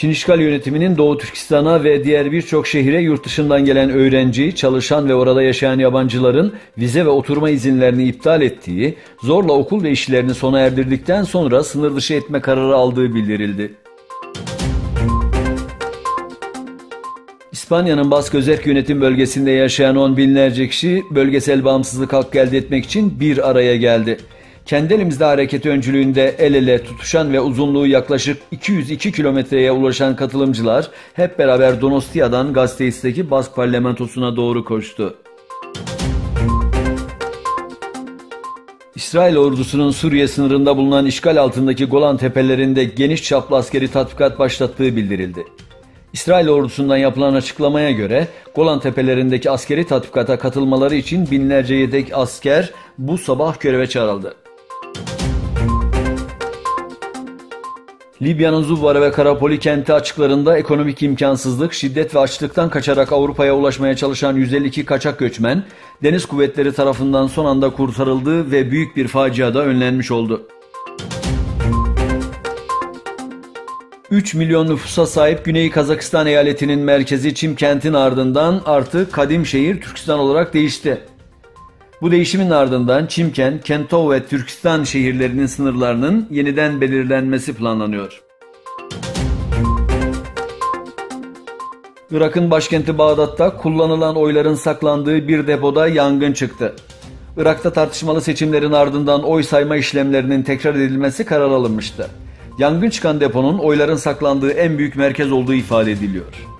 Çin işgal yönetiminin Doğu Türkistan'a ve diğer birçok şehire yurt dışından gelen öğrenci, çalışan ve orada yaşayan yabancıların vize ve oturma izinlerini iptal ettiği, zorla okul ve işlerini sona erdirdikten sonra sınır dışı etme kararı aldığı bildirildi. İspanya'nın Bask Özerk Yönetim Bölgesi'nde yaşayan on binlerce kişi bölgesel bağımsızlık hakkı elde etmek için bir araya geldi. Kendi elimizde hareketi öncülüğünde el ele tutuşan ve uzunluğu yaklaşık 202 kilometreye ulaşan katılımcılar hep beraber Donostia'dan Gasteiz'teki Bask parlamentosuna doğru koştu. İsrail ordusunun Suriye sınırında bulunan işgal altındaki Golan Tepelerinde geniş çaplı askeri tatbikat başlattığı bildirildi. İsrail ordusundan yapılan açıklamaya göre Golan Tepelerindeki askeri tatbikata katılmaları için binlerce yedek asker bu sabah göreve çağrıldı. Libya'nın Zuvara ve Karapoli kenti açıklarında ekonomik imkansızlık, şiddet ve açlıktan kaçarak Avrupa'ya ulaşmaya çalışan 152 kaçak göçmen, deniz kuvvetleri tarafından son anda kurtarıldı ve büyük bir faciada önlenmiş oldu. 3 milyon nüfusa sahip Güney Kazakistan eyaletinin merkezi Çimkent'in ardından artık kadim şehir Türkistan olarak değişti. Bu değişimin ardından Çimkent, Kentov ve Türkistan şehirlerinin sınırlarının yeniden belirlenmesi planlanıyor. Irak'ın başkenti Bağdat'ta kullanılan oyların saklandığı bir depoda yangın çıktı. Irak'ta tartışmalı seçimlerin ardından oy sayma işlemlerinin tekrar edilmesi karar alınmıştı. Yangın çıkan deponun oyların saklandığı en büyük merkez olduğu ifade ediliyor.